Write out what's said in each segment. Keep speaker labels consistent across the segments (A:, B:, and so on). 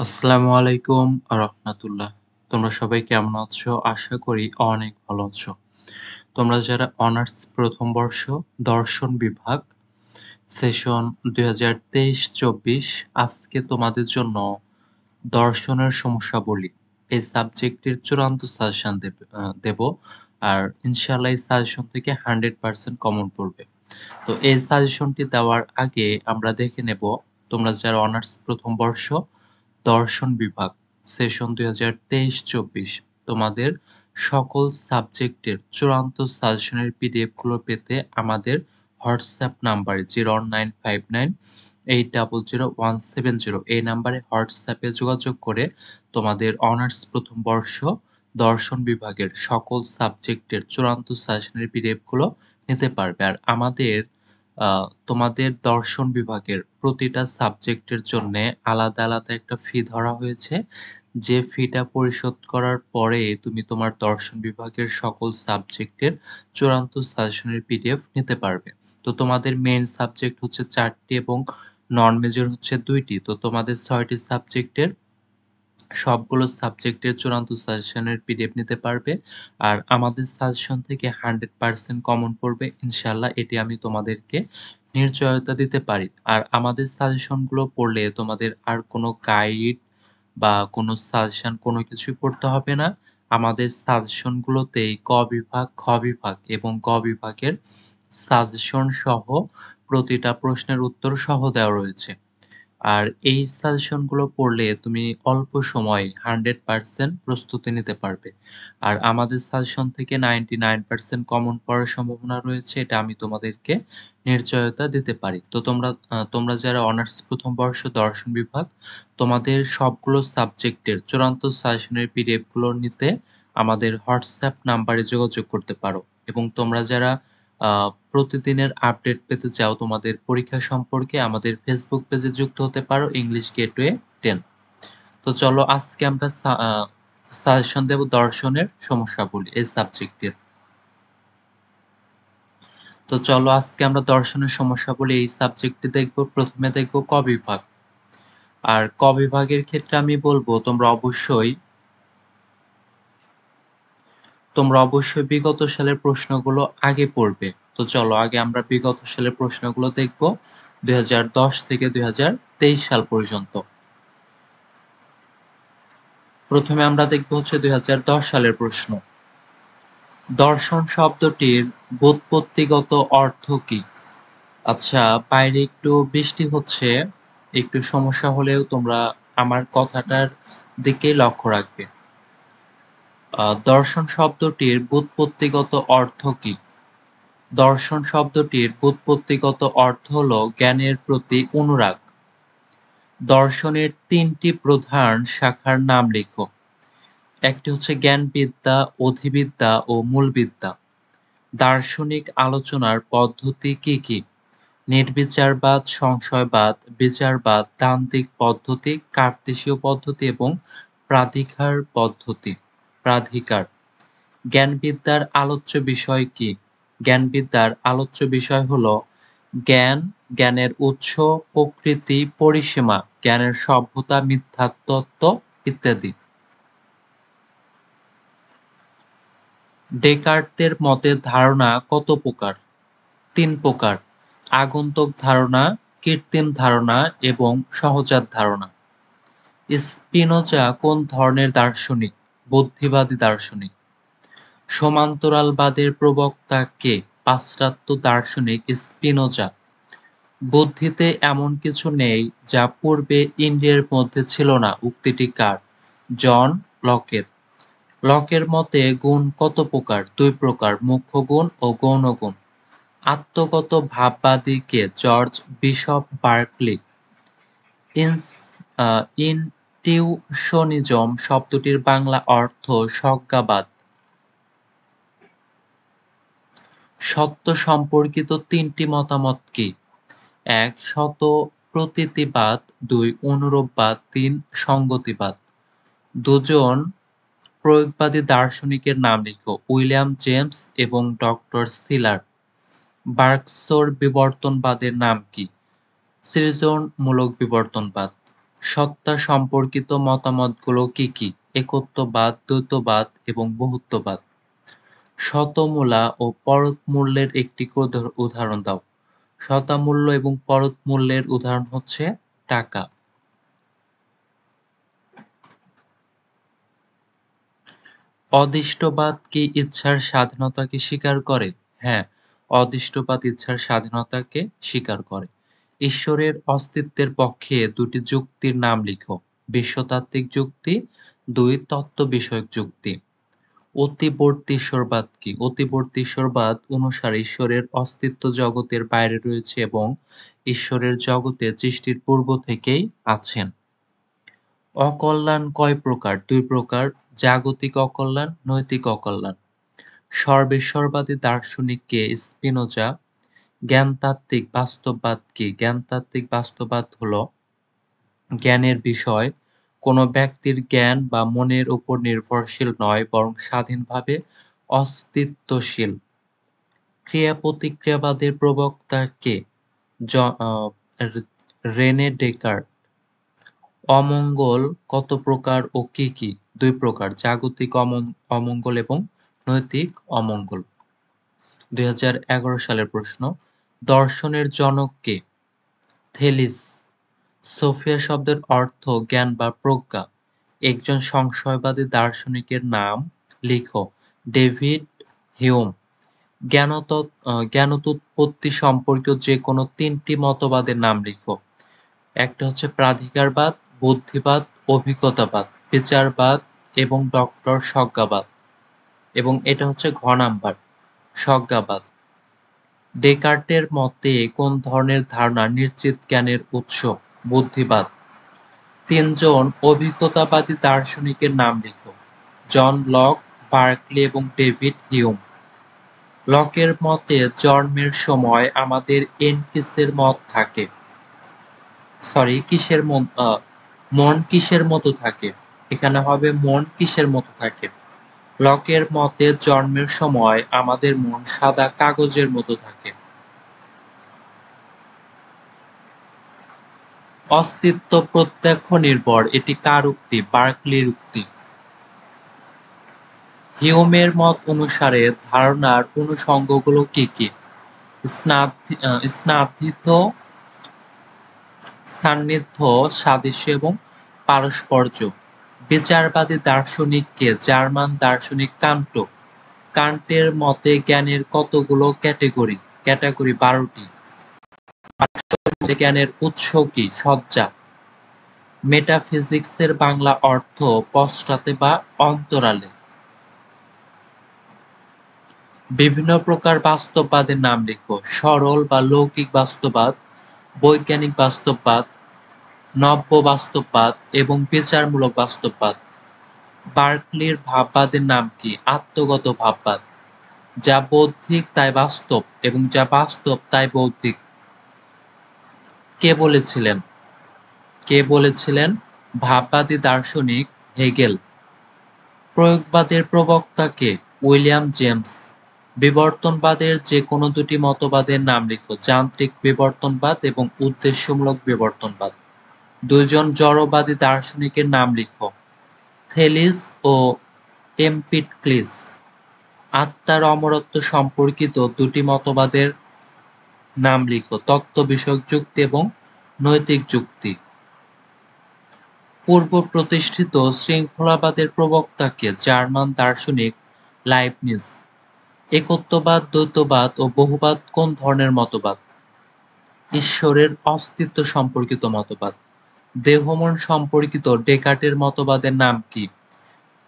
A: আসসালামু আলাইকুম রাহমাতুল্লাহ। তোমরা সবাই কেমন আছো? আশা করি অনেক ভালো আছো। তোমরা যারা অনার্স প্রথম বর্ষ দর্শন বিভাগ সেশন ২০২৩-২৪ আজকে তোমাদের জন্য দর্শনের সমস্যাবলী এই সাবজেক্টের চূড়ান্ত সাজেশন দেব। আর ইনশাআল্লাহ এই সাজেশন থেকে 100% কমন পড়বে। তো এই সাজেশনটি দেওয়ার আগে আমরা দেখে নেব তোমরা যারা অনার্স প্রথম বর্ষ দর্শন বিভাগ সেশন ২০২৩-২৪ তোমাদের সকল সাবজেক্টের চূড়ান্ত সাজেশনের পিডিএফ গুলো পেতে আমাদের হোয়াটসঅ্যাপ নাম্বারে 01959800170 এই নাম্বারে হোয়াটসঅ্যাপে যোগাযোগ করে তোমাদের অনার্স প্রথম বর্ষ দর্শন বিভাগের সকল সাবজেক্টের চূড়ান্ত সাজেশনের পিডিএফ গুলো নিতে পারবে। আর আমাদের তোমাদের দর্শন বিভাগের প্রতিটা সাবজেক্টের জন্যে আলাদা, আলাদা একটা ফি ধরা হয়েছে। যে ফিটা পরিশোধ করার পরে তুমি তোমার দর্শন বিভাগের সকল সাবজেক্টের চূড়ান্ত সাজেশনের পিডিএফ নিতে পারবে। তো তোমাদের মেইন সাবজেক্ট হচ্ছে ৪ টি এবং নন মেজর হচ্ছে ২ টি। তো তোমাদের ৬ টি সাবজেক্টের সবগুলো সাবজেক্টের চূড়ান্ত সাজেশনের পিডিএফ নিতে পারবে। আর আমাদের সাজেশন থেকে 100% কমন পড়বে ইনশাআল্লাহ, এটি আমি তোমাদেরকে নিশ্চয়তা দিতে পারি। আর আমাদের সাজেশনগুলো পড়লে তোমাদের আর কোনো গাইড বা কোনো সাজেশন কোনো কিছুই পড়তে হবে না। আমাদের সাজেশনগুলোতেই ক বিভাগ, খ বিভাগ এবং গ বিভাগের সাজেশন সহ প্রতিটা প্রশ্নের উত্তর সহ দেওয়া রয়েছে। আর এই সাজেশনগুলো পড়লে তুমি অল্প সময়ে 100% প্রস্তুতি নিতে পারবে। আর আমাদের সাজেশন থেকে 99% কমন পড়ার সম্ভাবনা রয়েছে, এটা আমি তোমাদেরকে নিশ্চয়তা দিতে পারি। তো তোমরা যারা অনার্স প্রথম বর্ষ দর্শন বিভাগ তোমাদের সবগুলো সাবজেক্টের চূড়ান্ত সাজেশনের পিডিএফ গুলো নিতে আমাদের হোয়াটসঅ্যাপ নাম্বারে যোগাযোগ করতে পারো। এবং তোমরা যারা প্রতিদিনের আপডেট পেতে চাও তোমাদের পরীক্ষা সম্পর্কে আমাদের ফেসবুক পেজে যুক্ত হতে পারো ইংলিশ গেটওয়ে 10। তো চলো আজকে আমরা সাজেশন দেব দর্শনের সমস্যাবলী এই সাবজেক্টের। তো চলো আজকে আমরা দর্শনের সমস্যাবলী এই সাবজেক্টে দেখব। প্রথমে দেখব ক বিভাগ। আর ক বিভাগের ক্ষেত্রে আমি বলবো তোমরা অবশ্যই বিগত সালের প্রশ্নগুলো আগে পড়বে। তো চলো আগে আমরা বিগত সালের প্রশ্নগুলো দেখব ২০১০ থেকে ২০২৩ সাল পর্যন্ত। প্রথমে আমরা দেখব হচ্ছে ২০১০ সালের প্রশ্ন। দর্শন শব্দটির ব্যুৎপত্তিগত অর্থ কি? আচ্ছা, বাইরে একটু বৃষ্টি হচ্ছে, একটু সমস্যা হলেও তোমরা আমার কথাটার দিকে লক্ষ্য রাখবে। দর্শন শব্দটির ব্যুৎপত্তিগত অর্থ কি? দর্শন শব্দটির ব্যুৎপত্তিগত অর্থ হল জ্ঞানের প্রতি অনুরাগ। দর্শনের ৩টি প্রধান শাখার নাম লেখো। একটি হচ্ছে জ্ঞানবিদ্যা, অধিবিদ্যা ও মূলবিদ্যা। দার্শনিক আলোচনার পদ্ধতি কি কি? নির্বিচারবাদ, সংশয়বাদ, বিচারবাদ, তান্ত্রিক পদ্ধতি, কার্তেশীয় পদ্ধতি এবং প্রাধিকার পদ্ধতি। প্রাধিকার। জ্ঞানবিদ্যার আলোচ্য বিষয় কি? জ্ঞানবিদ্যার আলোচ্য বিষয় হলো জ্ঞান, জ্ঞানের উৎস, প্রকৃতি, পরিসীমা, জ্ঞানের সভ্যতা, মিথ্যাতত্ত্ব ইত্যাদি। ডেকার্তের মতে ধারণা কত প্রকার? ৩ প্রকার: আগন্তুক ধারণা, কৃত্রিম ধারণা এবং সহজাত ধারণা। স্পিনোজা কোন ধরনের দার্শনিক? বুদ্ধিবাদী দার্শনিক। সমান্তরালবাদের প্রবক্তা কে? পাশ্চাত্য দার্শনিক স্পিনোজা। বুদ্ধিতে এমন কিছু নেই যা পূর্বে ইন্দ্রিয়ের মধ্যে ছিল না উক্তিটি কার? জন লকের। লকের মতে গুণ কত প্রকার? ২ প্রকার: মুখ্য গুণ ও গৌণ গুণ। আত্মগত ভাববাদী কে? George Bishop Berkeley. ইনটিউশনিজম শব্দটির বাংলা অর্থ স্বজ্ঞাবাদ। সত্য সম্পর্কিত ৩টি মতামত কি? ১. সত প্রতীতিবাদ, ২. অনুরূপবাদ, ৩. সঙ্গতিবাদ। দুজন প্রয়োগবাদী দার্শনিকের নাম লিখো। উইলিয়াম জেমস এবং ডক্টর সিলার। বার্কসোর বিবর্তনবাদের নাম কি? সৃজনমূলক বিবর্তনবাদ। সত্তা সম্পর্কিত মতামতগুলো কি কি? একত্ববাদ, দ্বৈতবাদ এবং বহুত্ববাদ। শতমূলা ও পরত মূল্যের একটি উদাহরণ দাও। শতামূল্য এবং পরত মূল্যের উদাহরণ হচ্ছে টাকা। অদৃষ্টবাদ কি ইচ্ছার স্বাধীনতাকে স্বীকার করে? হ্যাঁ, অদৃষ্টবাদ ইচ্ছার স্বাধীনতাকে স্বীকার করে। ঈশ্বরের অস্তিত্বের পক্ষে দুটি যুক্তির নাম লিখো। বিশ্বতাত্ত্বিক যুক্তি, ২ তত্ত্ব বিষয়ক যুক্তি। অতিবর্তী ঈশ্বরবাদ কি? অতিবর্তী ঈশ্বরবাদ অনুসারে ঈশ্বরের অস্তিত্ব জগতের বাইরে রয়েছে এবং ঈশ্বরের জগতে সৃষ্টির পূর্ব থেকেই আছেন। অকল্যাণ কয় প্রকার? ২ প্রকার, জাগতিক অকল্যাণ, নৈতিক অকল্যাণ। সর্বেশ্বরবাদী দার্শনিক কে? স্পিনোজা। জ্ঞানতাত্ত্বিক বাস্তববাদ কি? জ্ঞানতাত্ত্বিক বাস্তববাদ হলো জ্ঞানের বিষয় কোনো ব্যক্তির জ্ঞান বা মনের উপর নির্ভরশীল নয় বরং স্বাধীনভাবে অস্তিত্বশীল। ক্রিয়া-প্রতিক্রিয়াবাদের প্রবক্তা কে? Rene Descartes. অমঙ্গল কত প্রকার ও কি কি? ২ প্রকার, জাগতিক অমঙ্গল এবং নৈতিক অমঙ্গল। ২০১১ সালের প্রশ্ন। দর্শনের জনক কে? থেলিস। সোফিয়া শব্দের অর্থ জ্ঞান বা প্রজ্ঞা। একজন সংশয়বাদী দার্শনিকের নাম লিখো। David Hume. জ্ঞানোৎপত্তি সম্পর্কীয় যে কোনো ৩টি মতবাদের নাম লিখো। একটা হচ্ছে প্রাধিকারবাদ, বুদ্ধিবাদ, অভিজ্ঞতাবাদ, বিচারবাদ এবং ডক্টর স্বজ্ঞাবাদ। এবং এটা হচ্ছে ঘ নাম্বার, স্বজ্ঞাবাদ। ডেকার্টের মতে কোন ধরনের ধারণা নিশ্চিত জ্ঞানের উৎস? বুদ্ধিবাদ। ৩ জন অভিজ্ঞতাবাদী দার্শনিকের নাম লিখো। জন লক, বার্কলি এবং ডেভিড হিউম। লকের মতে জন্মের সময় আমাদের কিসের মন কিসের মতো থাকে? এখানে হবে মন কিসের মতো থাকে। লকের মতে জন্মের সময় আমাদের মন সাদা কাগজের মতো থাকে। অস্তিত্ব প্রত্যক্ষ নির্ভর, এটি কার উক্তি? বার্কলির উক্তি। হিউমের মত অনুসারে ধারণার অনুষঙ্গগুলো কি কি? স্নাতৃত্ব, সান্নিধ্য, সাদৃশ্য এবং পারস্পর্য। বিচারবাদী দার্শনিক কে? জার্মান দার্শনিক কান্ট। কান্টের মতে জ্ঞানের কতগুলো ক্যাটাগরি? 12টি। জ্ঞানের উৎস কি? সজ্জা। মেটাফিজিক্সের বাংলা অর্থ পশ্চাতে বা অন্তরালে। বিভিন্ন প্রকার বাস্তববাদের নাম লিখো। সরল বা লৌকিক বাস্তববাদ, বৈজ্ঞানিক বাস্তববাদ, নব্য বাস্তববাদ এবং বিচারমূলক বাস্তববাদ। বার্কলির ভাববাদের নাম কি? আত্মগত ভাববাদ। যা বৌদ্ধিক তাই বাস্তব এবং যা বাস্তব তাই বৌদ্ধিক। কে বলেছিলেন? ভাববাদী দার্শনিক হেগেল। প্রয়োগবাদের প্রবক্তা কে? William James. বিবর্তনবাদের যে কোনো 2টি মতবাদের নাম লিখো। যান্ত্রিক বিবর্তনবাদ এবং উদ্দেশ্যমূলক বিবর্তনবাদ। 2 জন জড়বাদী দার্শনিকের নাম লিখো। থেলিস ও এমপিক্লিস। আত্মার অমরত্ব সম্পর্কিত 2টি মতবাদের নাম লিখো। তত্ত্ব বিষয়ক যুক্তি এবং নৈতিক যুক্তি। পূর্ব প্রতিষ্ঠিত শৃঙ্খলাবাদের প্রবক্তা কে? জার্মান দার্শনিক লাইবনিজ। একত্ববাদ, দ্বৈতবাদ ও বহুবাদ কোন ধরনের মতবাদ? ঈশ্বরের অস্তিত্ব সম্পর্কিত মতবাদ। দেহ-মন সম্পর্কিত ডেকার্টের মতবাদের নাম কি?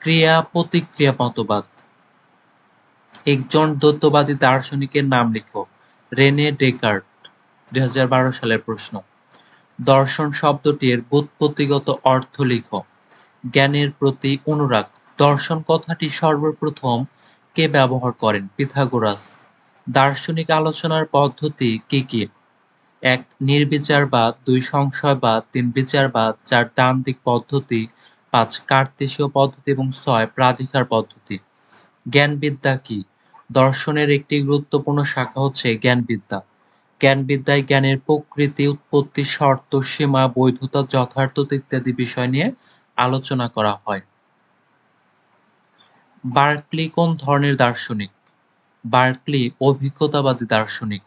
A: ক্রিয়া-প্রতিক্রিয়া মতবাদ। একজন দ্বৈতবাদী দার্শনিকের নাম লিখো। Rene Descartes. ২০১২ সালের প্রশ্ন। দর্শন শব্দটির ব্যুৎপত্তিগত অর্থ লিখো। জ্ঞানের প্রতি অনুরাগ। দর্শন কথাটি সর্বপ্রথম কে ব্যবহার করেন? পিথাগোরাস। দার্শনিক আলোচনার পদ্ধতি কি কি? ১ নির্বিচারবাদ, ২ সংশয়বাদ, ৩ বিচারবাদ, ৪ দ্বান্দ্বিক পদ্ধতি, ৫ কার্তেসীয় পদ্ধতি এবং ৬ প্রাধিকার পদ্ধতি। জ্ঞানবিদ্যা কি? দর্শনের একটি গুরুত্বপূর্ণ শাখা হচ্ছে জ্ঞানবিদ্যা। জ্ঞানবিদ্যায় জ্ঞানের প্রকৃতি, উৎপত্তি, শর্ত, সীমা, বৈধতা, যথার্থতা ইত্যাদি বিষয় নিয়ে আলোচনা করা হয়। বার্কলি কোন ধরনের দার্শনিক? বার্কলি অভিজ্ঞতাবাদী দার্শনিক।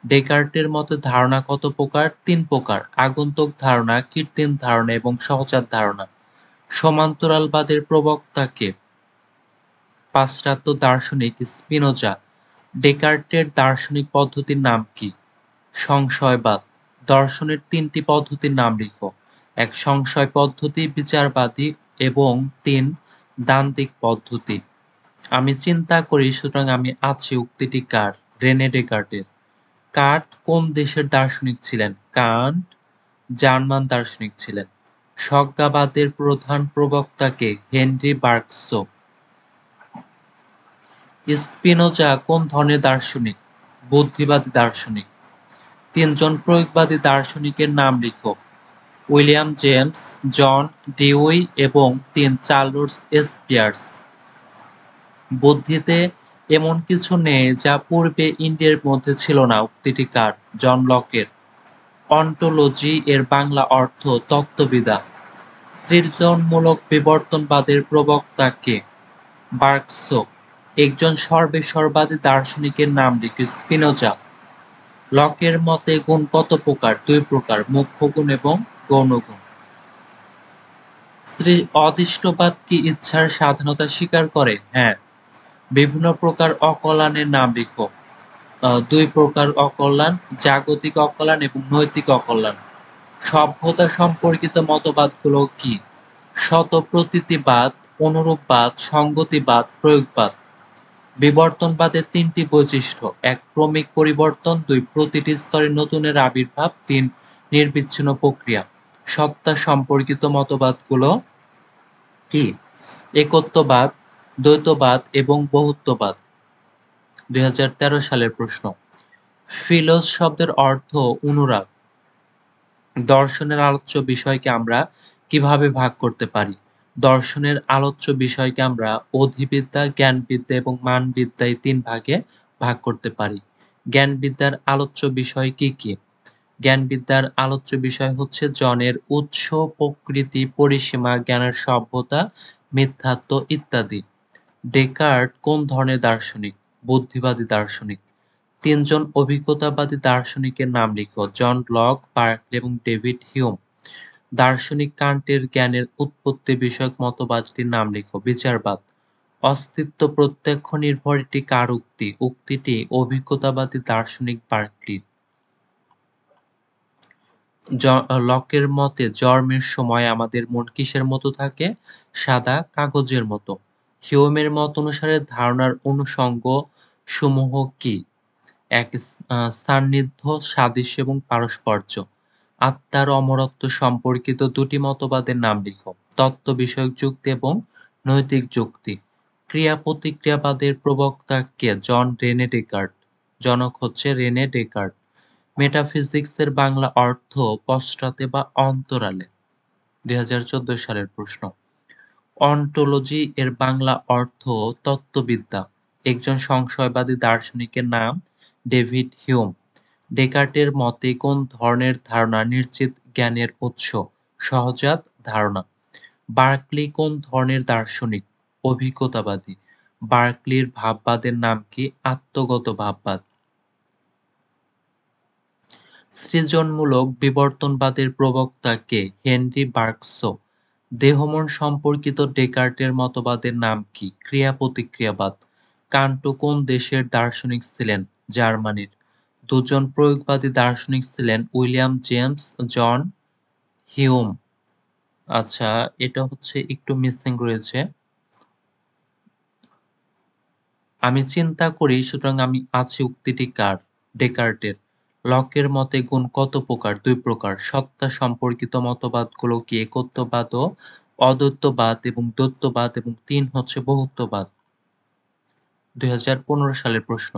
A: ডেকার্টের মতে ধারণা কত প্রকার? ৩ প্রকার: আগন্তুক ধারণা, কৃত্রিম ধারণা এবং সহজাত ধারণা। সমান্তরালবাদের প্রবক্তা কে? পাশ্চাত্য দার্শনিক স্পিনোজা। ডেকার্টের দার্শনিক পদ্ধতির নাম কি? সংশয়বাদ। দর্শনের ৩টি পদ্ধতির নাম লিখো। ১ সংশয় পদ্ধতি, বিচারবাদী এবং ৩ দ্বান্দ্বিক পদ্ধতি। আমি চিন্তা করি সুতরাং আমি আছি উক্তিটি কার? রেনে ডেকার্টের। কান্ট কোন দেশের দার্শনিক ছিলেন? কান্ট জার্মান দার্শনিক ছিলেন। স্বজ্ঞাবাদের প্রধান প্রবক্তা কে? হেনরি বার্গসো। স্পিনোজা কোন ধরনের দার্শনিক? বুদ্ধিবাদী দার্শনিক। ৩ জন প্রয়োগবাদী দার্শনিকের নাম লিখো। উইলিয়াম জেমস, জন ডিউই এবং ৩ চার্লস স্পিয়ার্স। বুদ্ধিতে এমন কিছু নেই যা পূর্বে ইন্দ্রিয়ের মধ্যে ছিল না উক্তিটি কার? জন লকের। অন্টোলজি এর বাংলা অর্থ তত্ত্ববিদ্যা। সৃজনমূলক বিবর্তনবাদের প্রবক্তা কে? বার্গসো। একজন সর্বেশ্বরবাদী দার্শনিকের নাম লিখো। স্পিনোজা। লকের মতে গুণ কত প্রকার? ২ প্রকার: মুখ্য গুণ এবং গৌণ গুণ। অদৃষ্টবাদ কি ইচ্ছার স্বাধীনতা স্বীকার করে? হ্যাঁ। বিভিন্ন প্রকার অকল্যাণের নাম লিখো। ২ প্রকার অকল্যাণ: জাগতিক অকল্যাণ এবং নৈতিক অকল্যাণ। সভ্যতা সম্পর্কিত মতবাদগুলো কি? স্বতঃপ্রতীতিবাদ, অনুরূপবাদ, সংগতিবাদ, প্রয়োগবাদ। বিবর্তনবাদের ৩টি বৈশিষ্ট্য: ১ ক্রমিক পরিবর্তন, ২ প্রতিটি স্তরে নতুনের আবির্ভাব, ৩ নিরবিচ্ছিন্ন প্রক্রিয়া। সত্তা সম্পর্কিত মতবাদগুলো কি? একত্ববাদ, দ্বৈতবাদ এবং বহুত্ববাদ। ২০১৩ সালের প্রশ্ন। ফিলোস শব্দের অর্থ অনুরাগ। দর্শনের আলোচ্য বিষয়কে আমরা কিভাবে ভাগ করতে পারি? দর্শনের আলোচ্য বিষয়কে আমরা অধিবিদ্যা, জ্ঞানবিদ্যা এবং মানবিদ্যা এই ৩ ভাগে ভাগ করতে পারি। জ্ঞানবিদ্যার আলোচ্য বিষয় কি কি? জ্ঞানবিদ্যার আলোচ্য বিষয় হচ্ছে জনের উৎস, প্রকৃতি, পরিসীমা, জ্ঞানের সভ্যতা, মিথ্যাত্ব ইত্যাদি। ডেকার্ট কোন ধরনের দার্শনিক? বুদ্ধিবাদী দার্শনিক। ৩ জন অভিজ্ঞতাবাদী দার্শনিকের নাম লিখো। জন লক, বার্কলি এবং ডেভিড হিউম। দার্শনিক কান্টের জ্ঞানের উৎপত্তি বিষয়ক মতবাদটির নাম লিখো। বিচারবাদ। অস্তিত্ব প্রত্যক্ষ নির্ভর এটি কার উক্তি? উক্তিটি অভিজ্ঞতাবাদী দার্শনিক বার্কলির। লকের মতে জন্মের সময় আমাদের মন কিসের মতো থাকে? সাদা কাগজের মতো। হিউমের মত অনুসারে ধারণার অনুষঙ্গ সমূহ কি? ১ সান্নিধ্য, সাদৃশ্য এবং পারস্পর্য। আত্মার অমরত্ব সম্পর্কিত ২টি মতবাদের নাম লিখো। তত্ত্ব বিষয়ক যুক্তি এবং নৈতিক যুক্তি। ক্রিয়া প্রতিক্রিয়াবাদের প্রবক্তা কে? জন রেনে ডেকার্ট। জনক হচ্ছে রেনে ডেকার্ট। মেটাফিজিক্সের বাংলা অর্থ পশ্চাতে বা অন্তরালে। ২০১৪ সালের প্রশ্ন। অন্টোলজি এর বাংলা অর্থ তত্ত্ববিদ্যা। একজন সংশয়বাদী দার্শনিকের নাম ডেভিড হিউম। ডেকার্টের মতে কোন ধরনের ধারণা নিশ্চিত জ্ঞানের উৎস? সহজাত ধারণা। বার্কলি কোন ধরনের দার্শনিক? অভিজ্ঞতাবাদী। বার্কলির ভাববাদের নাম কি? আত্মগত ভাববাদ। সৃজনমূলক বিবর্তনবাদের প্রবক্তা কে? হেনরি বার্গসো। দেহ-মন সম্পর্কিত ডেকার্টের মতবাদের নাম কি? ক্রিয়া-প্রতিক্রিয়াবাদ। কান্ট কোন দেশের দার্শনিক ছিলেন? জার্মানির। ২ জন প্রয়োগবাদী দার্শনিক ছিলেন উইলিয়াম জেমস, জন হিউম। আচ্ছা, এটা হচ্ছে একটু মিসিং রয়েছে। আমি চিন্তা করি সুতরাং আমি আছি উক্তিটি কার? ডেকার্টের। লকের মতে গুণ কত প্রকার? ২ প্রকার। সত্তা সম্পর্কিত মতবাদগুলো কি? একত্ববাদ ও অদ্বৈতবাদ এবং দ্বৈতবাদ এবং ৩ হচ্ছে বহুত্ববাদ। ২০১৫ সালের প্রশ্ন।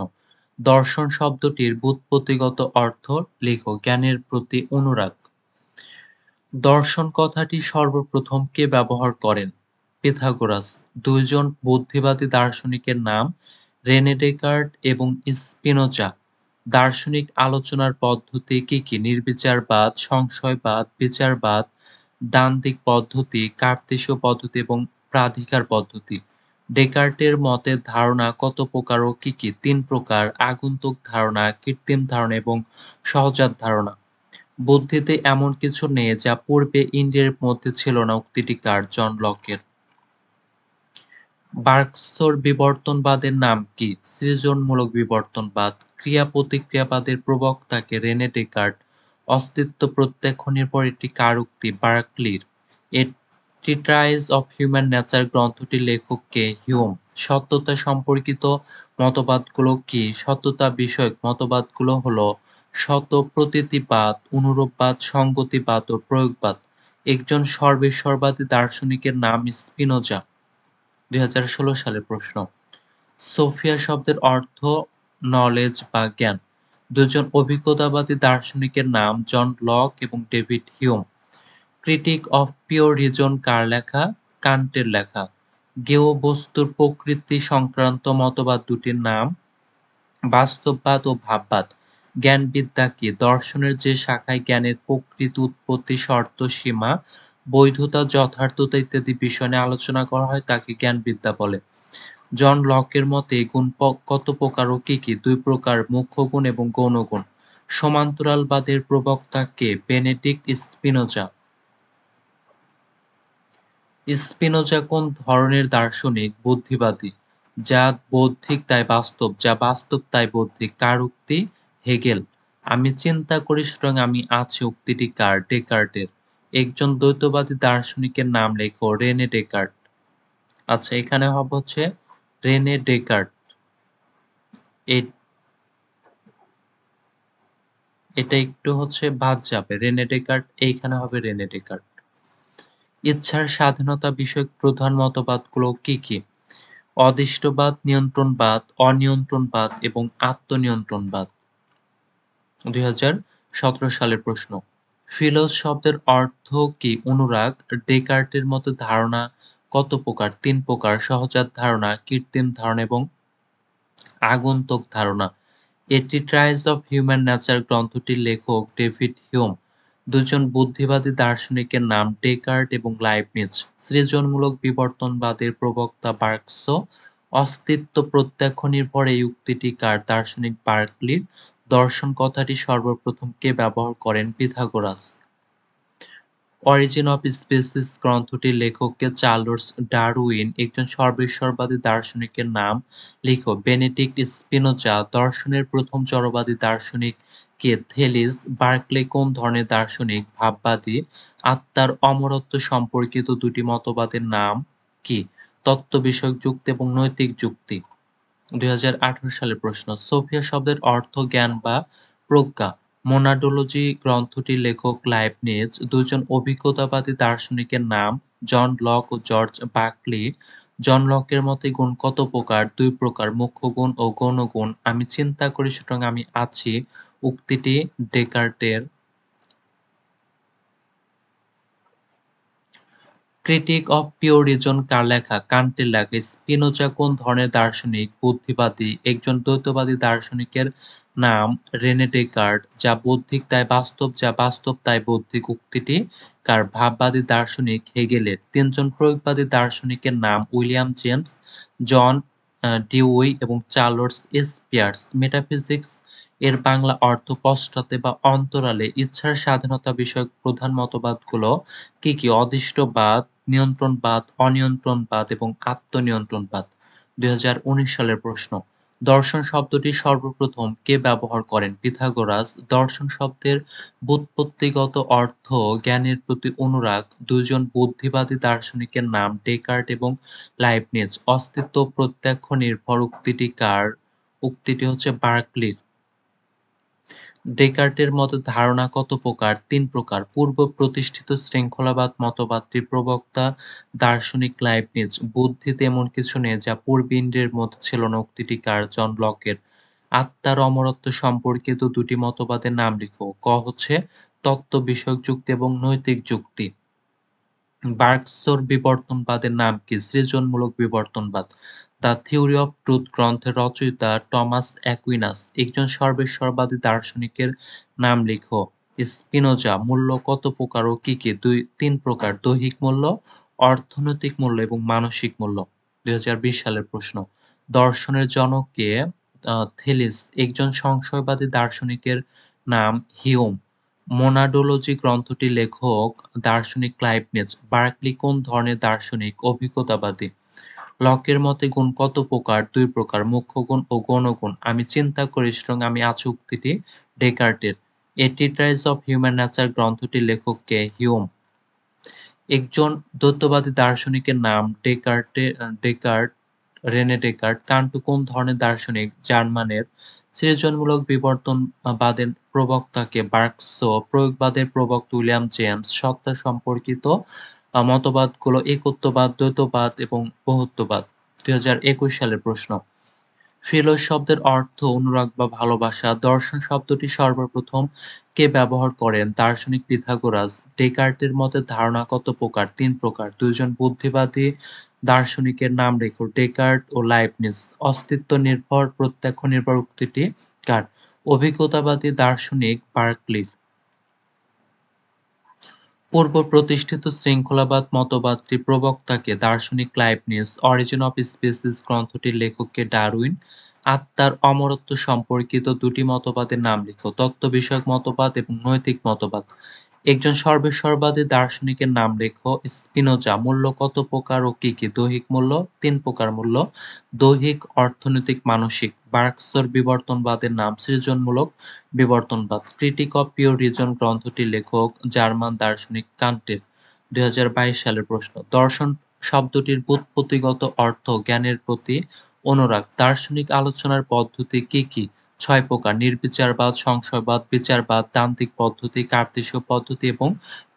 A: দর্শন শব্দটির ব্যুৎপত্তিগত অর্থ লেখো। জ্ঞানের প্রতি অনুরাগ। দর্শন কথাটি সর্বপ্রথম কে ব্যবহার করেন? পিথাগোরাস। ২ জন বুদ্ধিবাদী দার্শনিকের নাম রেনে ডেকার্ট এবং স্পিনোজা। দার্শনিক আলোচনার পদ্ধতি কি কি? নির্বিচারবাদ, সংশয়বাদ, বিচারবাদ, দ্বান্দ্বিক পদ্ধতি, কার্তেশীয় পদ্ধতি এবং প্রাধিকার পদ্ধতি। ডেকার্টের মতে ধারণা কত প্রকার ও কি কি? ৩ প্রকার: আগন্তুক ধারণা, কৃত্রিম ধারণা এবং সহজাত ধারণা। বুদ্ধিতে এমন কিছু নেই যা পূর্বে ইন্দ্রিয়ের মধ্যে ছিল না উক্তিটি কার? জন লকের। বার্কসোর বিবর্তনবাদের নাম কি? সৃজনমূলক বিবর্তনবাদ। ক্রিয়া-প্রতিক্রিয়াবাদের প্রবক্তা কে? Rene Descartes. অস্তিত্ব প্রত্যক্ষ নির্ভর এটি কার উক্তি? বার্কলির। এ ট্রিটাইজ অফ হিউম্যান নেচার গ্রন্থটির লেখক কে? হিউম। সত্যতা সম্পর্কিত মতবাদগুলো কি? সত্যতা বিষয়ক মতবাদগুলো হলো স্বতঃপ্রতীতিবাদ, অনুরূপবাদ, সঙ্গতিবাদ ও প্রয়োগবাদ। একজন সর্বেশ্বরবাদী দার্শনিকের নাম স্পিনোজা। ২০১৬ সালের প্রশ্ন। সোফিয়া শব্দের অর্থ নলেজ বা জ্ঞান। দুজন অভিজ্ঞতাবাদী দার্শনিকের নাম জন লক এবং David Hume. Critique of Pure Reason কার লেখা? কান্টের লেখা। জ্ঞেয় বস্তুর প্রকৃতি সংক্রান্ত মতবাদ দুটির নাম বাস্তববাদ ও ভাববাদ। জ্ঞানবিদ্যা কি? দর্শনের যে শাখায় জ্ঞানের প্রকৃতি, উৎপত্তি, শর্ত, সীমা, বৈধতা, যথার্থতা ইত্যাদি বিষয় নিয়ে আলোচনা করা হয় তাকে জ্ঞানবিদ্যা বলে। জন লকের মতে গুণ কত প্রকার ও কি কি? ২ প্রকার: মুখ্য গুণ এবং গৌণ গুণ। সমান্তরালবাদের প্রবক্তা কে? Benedict Spinoza. স্পিনোজা কোন ধরনের দার্শনিক? বুদ্ধিবাদী। যা বৌদ্ধিক তাই বাস্তব, যা বাস্তব তাই বৌদ্ধিক। কার উক্তি? হেগেল। আমি চিন্তা করি সুতরাং আমি আছি উক্তিটি কার? ডেকার্টের। একজন দ্বৈতবাদী দার্শনিকের নাম লেখো। Rene Descartes. আচ্ছা, এখানে হবে হচ্ছে রেনে ডেকার্ট। এ- এটা একটু হচ্ছে বাদ যাবে। রেনে ডেকার্ট এইখানে হবে রেনে ডেকার্ট। ইচ্ছার স্বাধীনতা বিষয়ক প্রধান মতবাদগুলো কি কি? অদৃষ্টবাদ, নিয়ন্ত্রণবাদ, অনিয়ন্ত্রণবাদ এবং আত্মনিয়ন্ত্রণবাদ। ২০১৭ সালের প্রশ্ন। ফিলোস শব্দের অর্থ কি? অনুরাগ। ডেকার্টের মতো ধারণা কত প্রকার? ৩ প্রকার: সহজাত ধারণা, কৃত্রিম ধারণা এবং আগন্তুক ধারণা। এ ট্রিটাইজ অফ হিউম্যান নেচার গ্রন্থটির লেখক ডেভিড হিউম। দুজন বুদ্ধিবাদী দার্শনিকের নাম ডেকার্ট এবং লাইবনিজ। সৃজনমূলক বিবর্তনবাদের প্রবক্তা বার্কসো। অস্তিত্ব প্রত্যক্ষ নির্ভর এই উক্তিটি কার? দার্শনিক বার্কলির। দর্শন কথাটি সর্বপ্রথম কে ব্যবহার করেন? পিথাগোরাস। অরিজিন অফ স্পিসিস গ্রন্থটির লেখক কে? Charles Darwin. একজন সর্বেশ্বরবাদী দার্শনিকের নাম লিখো। Benedict Spinoza. দর্শনের প্রথম জড়বাদী দার্শনিক কে? থেলিস। বার্কলে কোন ধরনের দার্শনিক? ভাববাদী। আত্মার অমরত্ব সম্পর্কিত দুটি মতবাদের নাম কি? তত্ত্ব বিষয়ক যুক্তি এবং নৈতিক যুক্তি। ২০১৮ সালের প্রশ্ন। সোফিয়া শব্দের অর্থ জ্ঞান বা প্রজ্ঞা। মোনাডোলজি গ্রন্থটির লেখক লাইবনিজ। দুজন অভিজ্ঞতাবাদী দার্শনিকের নাম জন লক ও জর্জ বার্কলি। জন লকের মতে গুণ কত প্রকার? ২ প্রকার: মুখ্য গুণ ও গৌণ গুণ। আমি চিন্তা করি সুতরাং আমি আছি উক্তিটি ডেকার্টের। ক্রিটিক অফ পিওর রিজন কার লেখা? কান্টের লেখা। স্পিনোজা কোন ধরনের দার্শনিক? বুদ্ধিবাদী। একজন দ্বৈতবাদী দার্শনিকের নাম রেনে ডেকার্ট। যা বৌদ্ধিক তাই বাস্তব, যা বাস্তব তাই বৌদ্ধিক উক্তিটি কার? ভাববাদী দার্শনিক হেগেলের। ৩ জন প্রয়োগবাদী দার্শনিকের নাম উইলিয়াম জেমস, জন ডিউই এবং চার্লস স্পিয়ার্স। মেটাফিজিক্স এর বাংলা অর্থ পশ্চাতে বা অন্তরালে। ইচ্ছার স্বাধীনতা বিষয়ক প্রধান মতবাদগুলো কি কি? অদৃষ্টবাদ, নিয়ন্ত্রণবাদ, অনিয়ন্ত্রণবাদ এবং আত্মনিয়ন্ত্রণবাদ। ২০১৯ সালের প্রশ্ন। দর্শন শব্দটি সর্বপ্রথম কে ব্যবহার করেন? পিথাগোরাস। দর্শন শব্দের ব্যুৎপত্তিগত অর্থ জ্ঞানের প্রতি অনুরাগ। দুজন বুদ্ধিবাদী দার্শনিকের নাম ডেকার্ট এবং লাইবনিজ। অস্তিত্ব প্রত্যক্ষ নির্ভর উক্তিটি কার? উক্তিটি হচ্ছে বার্কলির। ডেকার্টের মতে ধারণা কত প্রকার? ৩ প্রকার: পূর্ব প্রতিষ্ঠিত শৃঙ্খলাবাদ মতবাদটির প্রবক্তা দার্শনিক লাইবনিজ। বুদ্ধিতে এমন কিছু নেই যা পূর্বেন্দ্রিয়ের মধ্যে ছিল না উক্তিটি কার? জন লকের। আত্মার অমরত্ব সম্পর্কিত দুটি মতবাদের নাম লিখো। ক হচ্ছে তত্ত্ব বিষয়ক যুক্তি এবং নৈতিক যুক্তি। বার্কসোর বিবর্তনবাদের নাম কি? সৃজনমূলক বিবর্তনবাদ। দ্য থিওরি অফ ট্রুথ গ্রন্থের রচয়িতা টমাস অ্যাকুইনাস। একজন সর্বেশ্বরবাদী দার্শনিকের নাম লিখো। স্পিনোজা। মূল্য কত প্রকার ও কি কি? ৩ প্রকার। দৈহিক মূল্য, অর্থনৈতিক মূল্য এবং মানসিক মূল্য। ২০২০ সালের প্রশ্ন। দর্শনের জনক কে? থেলিস। একজন সংশয়বাদী দার্শনিকের নাম হিউম। মোনাডোলজি গ্রন্থটির লেখক দার্শনিক লাইবনিজ। বার্কলি কোন ধরনের দার্শনিক? অভিজ্ঞতাবাদী। লকের মতে গুণ কত প্রকার? ২ প্রকার। মুখ্য গুণ ও গৌণ গুণ। আমি চিন্তা করি সুতরাং আমি আছি উক্তিটি ডেকার্টের। এ ট্রিটাইস অফ হিউম্যান নেচার গ্রন্থটির লেখক কে? হিউম। একজন দ্বৈতবাদী দার্শনিকের নাম ডেকার্ট, রেনে ডেকার্ট। কান্ট কোন ধরনের দার্শনিক? জার্মানের। সৃজনমূলক বিবর্তনবাদের প্রবক্তা কে? মার্কস। প্রয়োগবাদের প্রবক্তা উইলিয়াম জেমস। সত্তা সম্পর্কিত মতবাদগুলো একত্ববাদ, দ্বৈতবাদ এবং বহুত্ববাদ। ২০২১ সালের প্রশ্ন। ফিলোস শব্দের অর্থ অনুরাগ বা ভালোবাসা। দর্শন শব্দটি সর্বপ্রথম কে ব্যবহার করেন? দার্শনিক পিথাগোরাস। ডেকার্টের মতে ধারণা কত প্রকার? ৩ প্রকার। ২ জন বুদ্ধিবাদী দার্শনিকের নাম লেখো। ডেকার্ট ও লাইবনিজ। অস্তিত্ব নির্ভর, প্রত্যক্ষ নির্ভর উক্তিটি কার? অভিজ্ঞতাবাদী দার্শনিক বার্কলি। পূর্ব প্রতিষ্ঠিত শৃঙ্খলাবাদ মতবাদটির প্রবক্তা কে? দার্শনিক লাইবনিজ। অরিজিন অফ স্পিসিস গ্রন্থটির লেখক কে? ডারউইন। আত্মার অমরত্ব সম্পর্কিত ২টি মতবাদের নাম লিখো। তত্ত্ব বিষয়ক মতবাদ এবং নৈতিক মতবাদ। একজন সর্বেশ্বরবাদী দার্শনিকের নাম লেখো। স্পিনোজা। মূল্য কত প্রকার ও কি কি? দৈহিক মূল্য ৩ প্রকার মূল্য। দৈহিক, অর্থনৈতিক, মানসিক। মার্কসের বিবর্তনবাদের নাম সৃজনমূলক বিবর্তনবাদ। ক্রিটিক অফ পিওর রিজন গ্রন্থটির লেখক জার্মান দার্শনিক কান্টের। ২০২২ সালের প্রশ্ন। দর্শন শব্দটির ব্যুৎপত্তিগত অর্থ জ্ঞানের প্রতি অনুরাগ। দার্শনিক আলোচনার পদ্ধতি কি কি? ৬ প্রকার। নির্বিচারবাদ, সংশয়বাদ, বিচারবাদ, তান্ত্রিক পদ্ধতি, কার্তেশীয় পদ্ধতি এবং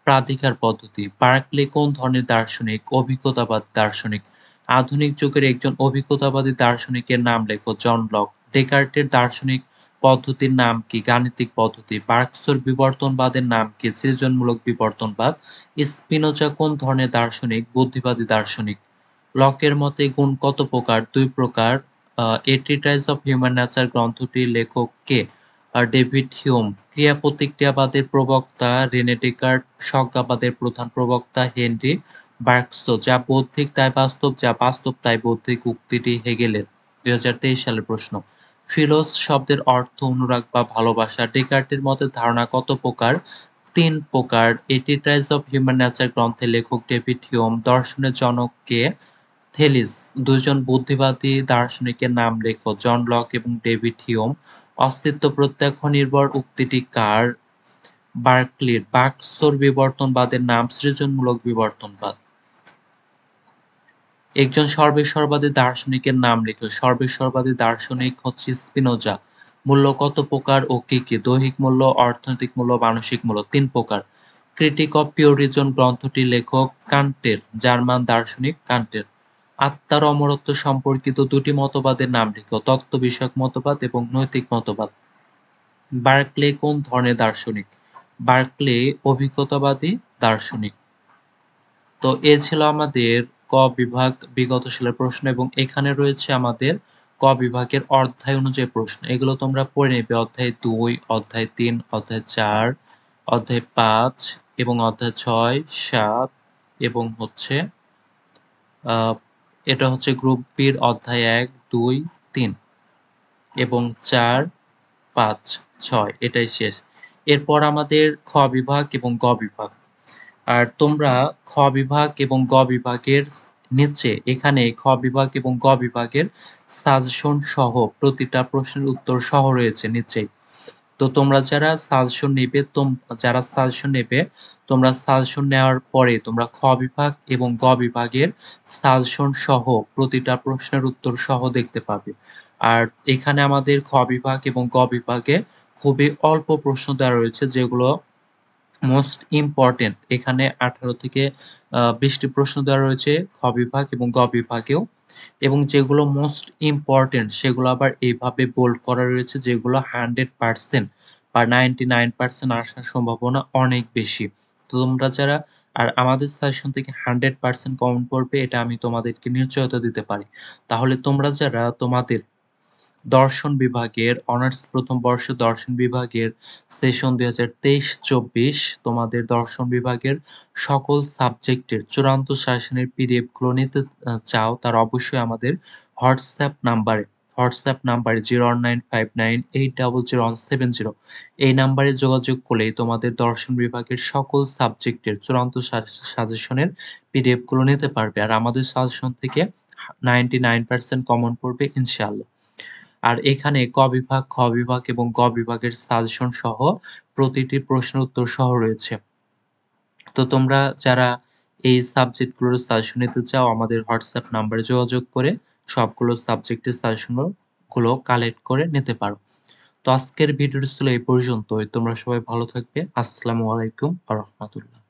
A: প্রাধিকার পদ্ধতি। বার্কলি কোন ধরনের দার্শনিক? অভিজ্ঞতাবাদ দার্শনিক। আধুনিক যুগের একজন অভিজ্ঞতাবাদী দার্শনিকের নাম লেখো। John Locke. ডেকার্টের দার্শনিক পদ্ধতির নাম কি? গাণিতিক পদ্ধতি। মার্কসের বিবর্তনবাদের নাম কি? সৃজনমূলক বিবর্তনবাদ। স্পিনোজা কোন ধরনের দার্শনিক? বুদ্ধিবাদী দার্শনিক। লকের মতে গুণ কত প্রকার? ২ প্রকার। এ ট্রিটাইস অফ হিউম্যান নেচার গ্রন্থটির লেখক কে? David Hume. ক্রিয়া-প্রতিক্রিয়াবাদের প্রবক্তা রেনে ডেকার্ট। সংজ্ঞাবাদের প্রধান প্রবক্তা হেনরি বার্কস। যা বৌদ্ধিক তাই বাস্তব, যা বাস্তব তাই বৌদ্ধিক উক্তিটি হেগেলের। ২০২৩ সালের প্রশ্ন। ফিলোস শব্দের অর্থ অনুরাগ বা ভালোবাসা। ডেকার্টের মতে ধারণা কত প্রকার? ৩ প্রকার। এ ট্রিটাইস অফ হিউম্যান নেচার গ্রন্থের লেখক ডেভিড হিউম। দর্শনের জনক কে? থেলিস। ২ জন বুদ্ধিবাদী দার্শনিকের নাম লেখো। জন লক এবং ডেভিড হিউম। অস্তিত্ব প্রত্যক্ষ নির্ভর উক্তিটি কার? বার্কলির। বার্কসের বিবর্তনবাদের নাম সৃজনমূলক বিবর্তনবাদ। একজন সর্বেশ্বরবাদী দার্শনিকের নাম লিখো। সর্বেশ্বরবাদী দার্শনিক হচ্ছে স্পিনোজা। মূল্য কত প্রকার ও কি কি? দৈহিক মূল্য, অর্থনৈতিক মূল্য, মানসিক মূল্য। ৩ প্রকার। ক্রিটিক অফ পিওর রিজন গ্রন্থটির লেখক কান্টের। জার্মান দার্শনিক কান্টের। আত্মার অমরত্ব সম্পর্কিত ২টি মতবাদের নাম লিখো। তত্ত্ব বিষয়ক মতবাদ এবং নৈতিক মতবাদ। বার্কলে কোন ধরনের দার্শনিক? বার্কলে অভিজ্ঞতাবাদী দার্শনিক। তো এ ছিল আমাদের ক বিভাগ বিগত সালের প্রশ্ন এবং এখানে রয়েছে আমাদের ক বিভাগের অধ্যায় অনুযায়ী প্রশ্ন। এগুলো তোমরা পড়ে নিবে। অধ্যায় ২, অধ্যায় ৩, অধ্যায় ৪, অধ্যায় ৫ এবং অধ্যায় ৬, ৭ এবং হচ্ছে এটা হচ্ছে গ্রুপ বির অধ্যায় ১, ২, ৩ এবং ৪, ৫, ৬ এটাই শেষ। এরপর আমাদের খ বিভাগ এবং গ বিভাগ। আর তোমরা খ বিভাগ এবং গ বিভাগের নিচে এখানে খ বিভাগ এবং গ বিভাগের সাজেশন সহ প্রতিটা প্রশ্নের উত্তর সহ রয়েছে নিচেই। তো তোমরা যারা সাজেশন নেবে তোমরা সাজেশন নেওয়ার পরে তোমরা খ বিভাগ এবং গ বিভাগের সাজেশন সহ প্রতিটা প্রশ্নের উত্তর সহ দেখতে পাবে। আর এখানে আমাদের খ বিভাগ এবং গ বিভাগে খুবই অল্প প্রশ্ন দেওয়া রয়েছে যেগুলো মোস্ট ইম্পর্টেন্ট। এখানে ১৮ থেকে ২০টি প্রশ্ন দেওয়া রয়েছে খ বিভাগ এবং গ বিভাগেও এবং যেগুলো মোস্ট ইম্পর্টেন্ট সেগুলো আবার এইভাবে বোল্ড করা রয়েছে যেগুলো 100% বা 99% আসার সম্ভাবনা অনেক বেশি। তো তোমরা যারা আর আমাদের সাজেশন থেকে 100% কমন পড়বে এটা আমি তোমাদেরকে নিশ্চয়তা দিতে পারি। তাহলে তোমরা যারা তোমাদের দর্শন বিভাগের অনার্স প্রথম বর্ষ দর্শন বিভাগের সেশন ২০২৩-২৪ তোমাদের দর্শন বিভাগের সকল সাবজেক্টের চূড়ান্ত সাজেশনের পিডিএফ গুলো নিতে চাও তারা অবশ্যই আমাদের হোয়াটসঅ্যাপ নাম্বারে 01959800170 এই নাম্বারে যোগাযোগ করলেই তোমাদের দর্শন বিভাগের সকল সাবজেক্টের চূড়ান্ত সাজেশনের পিডিএফ গুলো নিতে পারবে। আর আমাদের সাজেশন থেকে 99% কমন পড়বে ইনশাআল্লাহ। আর এখানে ক বিভাগ, খ বিভাগ এবং গ বিভাগের সাজেশন সহ প্রতিটি প্রশ্নের উত্তর সহ রয়েছে। তো তোমরা যারা এই সাবজেক্টগুলোর সাজেশন নিতে চাও আমাদের হোয়াটসঅ্যাপ নাম্বারে যোগাযোগ করে সবগুলো সাবজেক্টের সাজেশন গুলো কালেক্ট করে নিতে পারো। তো আজকের ভিডিওটি ছিল এই পর্যন্তই। তোমরা সবাই ভালো থাকবে। আসসালামু আলাইকুম ওয়া রাহমাতুল্লাহ।